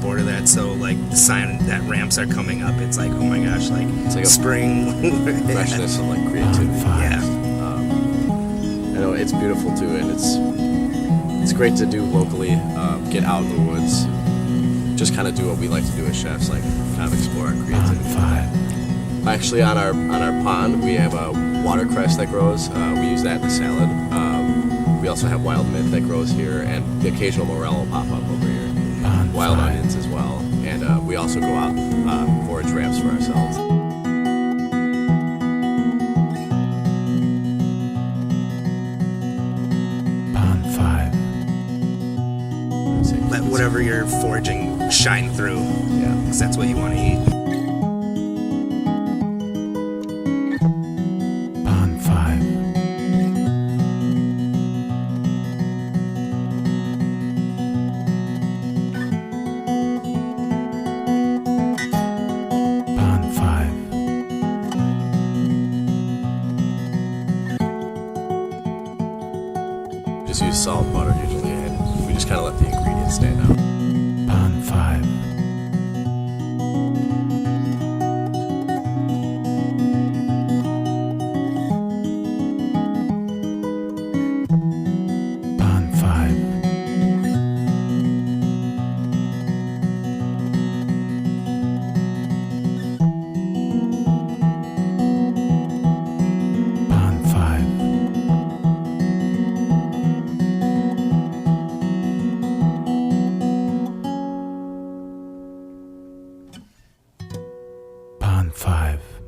bored of that. So like the sign that ramps are coming up, it's like, oh my gosh, like it's like spring freshness and like creativity. Yeah. I know it's beautiful too, and it's great to do locally. Get out in the woods, just kind of do what we like to do as chefs, like kind of explore our creativity. Actually, on our pond, we have a watercress that grows. We use that in the salad. We also have wild mint that grows here, and the occasional morel will pop up over here. Wild onions as well, and we also go out forage ramps for ourselves. Let whatever you're foraging shine through. Yeah, because that's what you want to eat. Just use salt and butter usually, and we just kind of let the ingredients stand out. Pond 5. Pond 5. Pond 5. Pond 5.